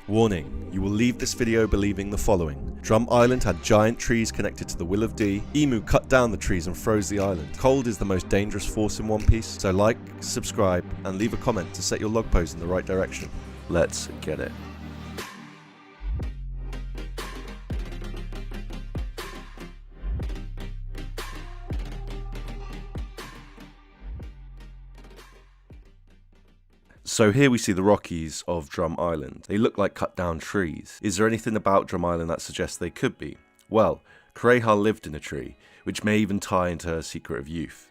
Warning, you will leave this video believing the following. Drum Island had giant trees connected to the Will of D. Emu cut down the trees and froze the island. Cold is the most dangerous force in One Piece, so like, subscribe, and leave a comment to set your log pose in the right direction. Let's get it. So here we see the Rockies of Drum Island. They look like cut down trees. Is there anything about Drum Island that suggests they could be? Well, Kureha lived in a tree, which may even tie into her secret of youth.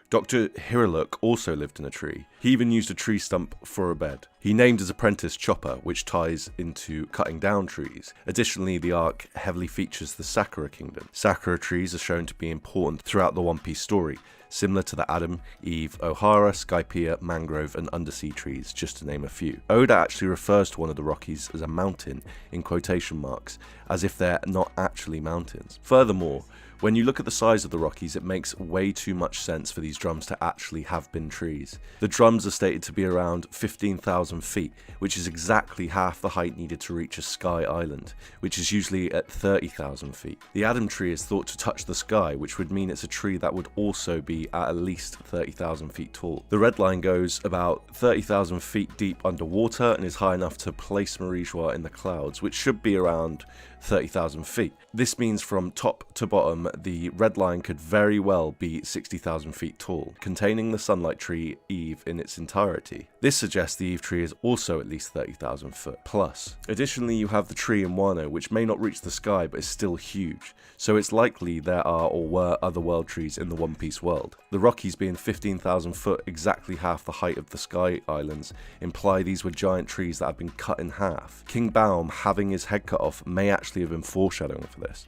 Dr. Hiraluk also lived in a tree. He even used a tree stump for a bed. He named his apprentice Chopper, which ties into cutting down trees. Additionally, the arc heavily features the Sakura Kingdom. Sakura trees are shown to be important throughout the One Piece story, similar to the Adam, Eve, Ohara, Skypiea, mangrove and undersea trees, just to name a few. Oda actually refers to one of the Rockies as a mountain in quotation marks, as if they're not actually mountains. Furthermore, when you look at the size of the Rockies, it makes way too much sense for these drums to actually have been trees. The drums are stated to be around 15,000 feet, which is exactly half the height needed to reach a sky island, which is usually at 30,000 feet. The Adam tree is thought to touch the sky, which would mean it's a tree that would also be at least 30,000 feet tall. The red line goes about 30,000 feet deep underwater and is high enough to place Marijois in the clouds, which should be around 30,000 feet. This means from top to bottom, the red line could very well be 60,000 feet tall, containing the sunlight tree Eve in its entirety. This suggests the Eve tree is also at least 30,000 foot plus. Additionally, you have the tree in Wano, which may not reach the sky but is still huge, so it's likely there are or were other world trees in the One Piece world. The Rockies being 15,000 foot, exactly half the height of the Sky Islands, imply these were giant trees that have been cut in half. King Baum having his head cut off may actually have been foreshadowing for this.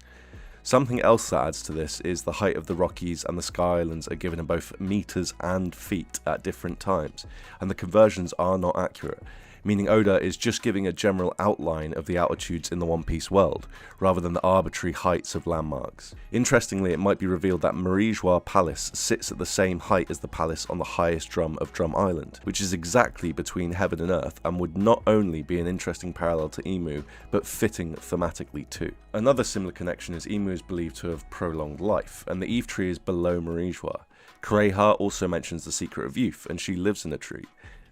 Something else that adds to this is the height of the Rockies and the Sky Islands are given in both meters and feet at different times, and the conversions are not accurate, meaning Oda is just giving a general outline of the altitudes in the One Piece world, rather than the arbitrary heights of landmarks. Interestingly, it might be revealed that Marijois Palace sits at the same height as the palace on the highest drum of Drum Island, which is exactly between heaven and earth, and would not only be an interesting parallel to Emu, but fitting thematically too. Another similar connection is Emu is believed to have prolonged life, and the Eve tree is below Marijois. Kureha also mentions the secret of youth, and she lives in a tree.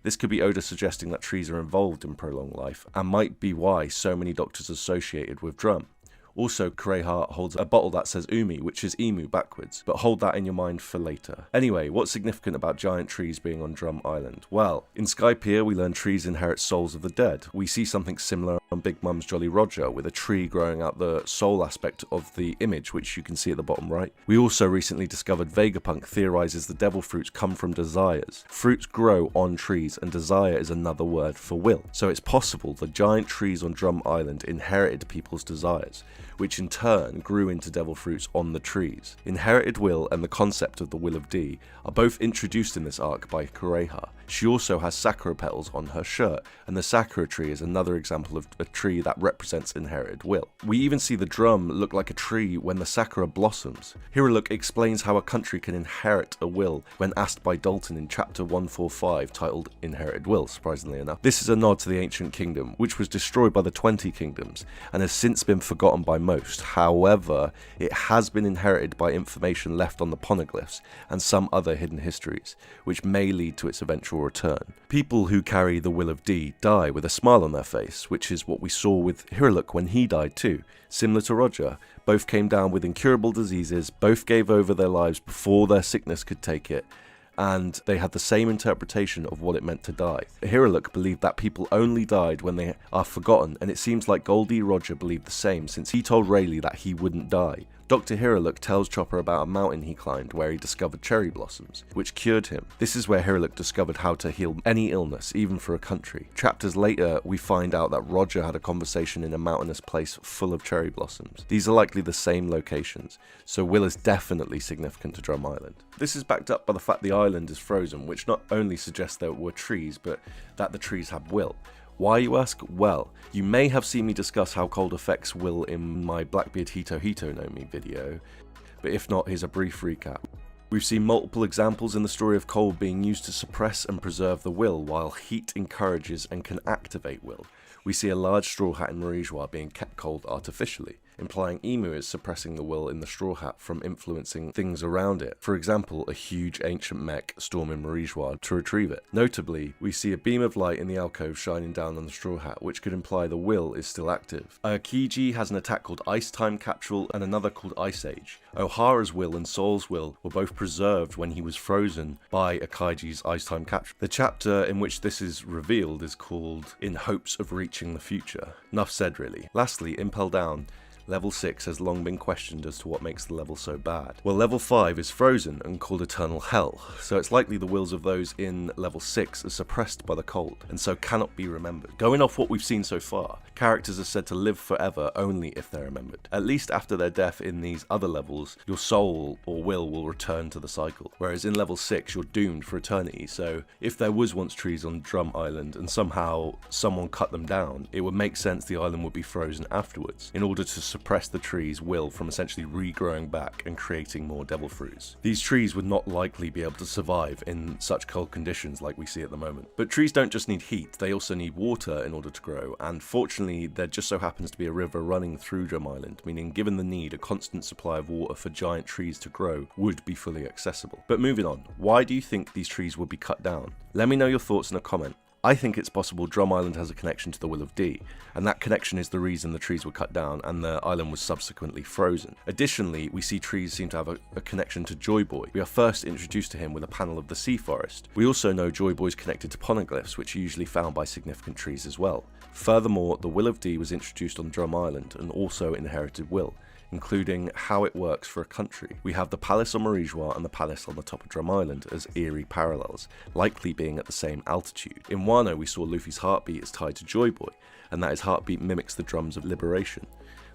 This could be Oda suggesting that trees are involved in prolonged life, and might be why so many doctors associated with Drum. Also, Kureha holds a bottle that says Umi, which is emu backwards, but hold that in your mind for later. Anyway, what's significant about giant trees being on Drum Island? Well, in Skypiea we learn trees inherit souls of the dead. We see something similar on Big Mum's Jolly Roger, with a tree growing out the soul aspect of the image, which you can see at the bottom right. We also recently discovered Vegapunk theorizes the devil fruits come from desires. Fruits grow on trees, and desire is another word for will. So it's possible the giant trees on Drum Island inherited people's desires, which in turn grew into devil fruits on the trees. Inherited will and the concept of the Will of D are both introduced in this arc by Kureha. She also has sakura petals on her shirt, and the sakura tree is another example of a tree that represents inherited will. We even see the drum look like a tree when the sakura blossoms. Hiraluk explains how a country can inherit a will when asked by Dalton in chapter 145 titled Inherited Will, surprisingly enough. This is a nod to the ancient kingdom, which was destroyed by the 20 kingdoms and has since been forgotten by most. However, it has been inherited by information left on the poneglyphs and some other hidden histories, which may lead to its eventual return. People who carry the Will of D die with a smile on their face, which is what we saw with Hiraluk when he died too. Similar to Roger, both came down with incurable diseases, both gave over their lives before their sickness could take it, and they had the same interpretation of what it meant to die. Hiraluk believed that people only died when they are forgotten, and it seems like Goldie Roger believed the same, since he told Rayleigh that he wouldn't die. Dr. Hiraluk tells Chopper about a mountain he climbed where he discovered cherry blossoms, which cured him. This is where Hiraluk discovered how to heal any illness, even for a country. Chapters later, we find out that Roger had a conversation in a mountainous place full of cherry blossoms. These are likely the same locations, so Will is definitely significant to Drum Island. This is backed up by the fact the island is frozen, which not only suggests there were trees, but that the trees have will. Why, you ask? Well, you may have seen me discuss how cold affects will in my Blackbeard Hito Hito no Mi video, but if not, here's a brief recap. We've seen multiple examples in the story of cold being used to suppress and preserve the will, while heat encourages and can activate will. We see a large straw hat in Marijua being kept cold artificially, implying Emu is suppressing the will in the straw hat from influencing things around it. For example, a huge ancient mech storming Marijua to retrieve it. Notably, we see a beam of light in the alcove shining down on the straw hat, which could imply the will is still active. Aokiji has an attack called Ice Time Capsule and another called Ice Age. Ohara's will and Soul's will were both preserved when he was frozen by Akaiji's Ice Time Capsule. The chapter in which this is revealed is called In Hopes of Reaching the Future. Enough said, really. Lastly, Impel Down. Level 6 has long been questioned as to what makes the level so bad. Well, level 5 is frozen and called Eternal Hell, so it's likely the wills of those in level 6 are suppressed by the cold, and so cannot be remembered. Going off what we've seen so far, characters are said to live forever only if they're remembered. At least after their death in these other levels, your soul or will return to the cycle, whereas in level 6 you're doomed for eternity, so if there was once trees on Drum Island and somehow someone cut them down, it would make sense the island would be frozen afterwards, in order to suppress the tree's will from essentially regrowing back and creating more devil fruits. These trees would not likely be able to survive in such cold conditions like we see at the moment. But trees don't just need heat, they also need water in order to grow, and fortunately there just so happens to be a river running through Drum Island, meaning given the need, a constant supply of water for giant trees to grow would be fully accessible. But moving on, why do you think these trees would be cut down? Let me know your thoughts in a comment. I think it's possible Drum Island has a connection to the Will of D, and that connection is the reason the trees were cut down and the island was subsequently frozen. Additionally, we see trees seem to have a connection to Joy Boy. We are first introduced to him with a panel of the Sea Forest. We also know Joy Boy is connected to poneglyphs, which are usually found by significant trees as well. Furthermore, the Will of D was introduced on Drum Island and also inherited will, including how it works for a country. We have the palace on Marijua and the palace on the top of Drum Island as eerie parallels, likely being at the same altitude. In Wano, we saw Luffy's heartbeat is tied to Joy Boy, and that his heartbeat mimics the drums of liberation.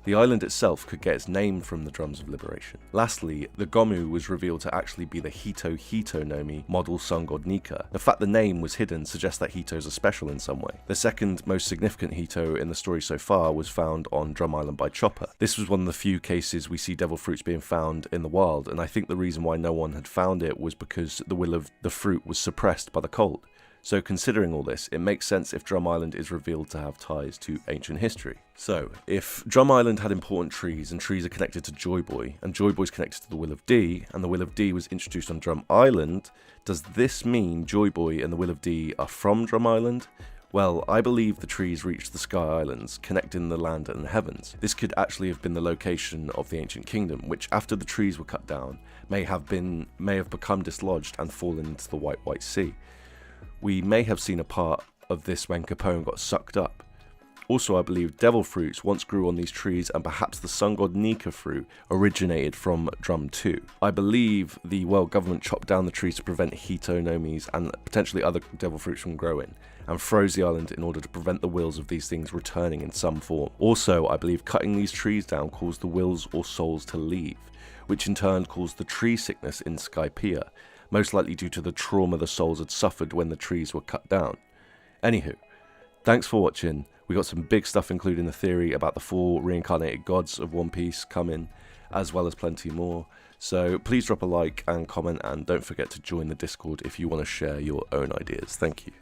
The island itself could get its name from the drums of liberation. Lastly, the Gomu was revealed to actually be the Hito Nomi model sun god Nika. The fact the name was hidden suggests that Hitos are special in some way. The second most significant Hito in the story so far was found on Drum Island by Chopper. This was one of the few cases we see devil fruits being found in the wild, and I think the reason why no one had found it was because the will of the fruit was suppressed by the cold. So considering all this, it makes sense if Drum Island is revealed to have ties to ancient history. So, if Drum Island had important trees, and trees are connected to Joy Boy, and Joy Boy is connected to the Will of D, and the Will of D was introduced on Drum Island, does this mean Joy Boy and the Will of D are from Drum Island? Well, I believe the trees reached the Sky Islands, connecting the land and the heavens. This could actually have been the location of the ancient kingdom, which after the trees were cut down, may have become dislodged and fallen into the White Sea. We may have seen a part of this when Capone got sucked up. Also, I believe devil fruits once grew on these trees, and perhaps the sun god Nika fruit originated from Drum 2. I believe the world government chopped down the trees to prevent Hito Nomis and potentially other devil fruits from growing, and froze the island in order to prevent the wills of these things returning in some form. Also, I believe cutting these trees down caused the wills or souls to leave, which in turn caused the tree sickness in Skypiea, most likely due to the trauma the souls had suffered when the trees were cut down. Anywho, thanks for watching. We got some big stuff, including the theory about the 4 reincarnated gods of One Piece coming, as well as plenty more. So please drop a like and comment, and don't forget to join the Discord if you want to share your own ideas. Thank you.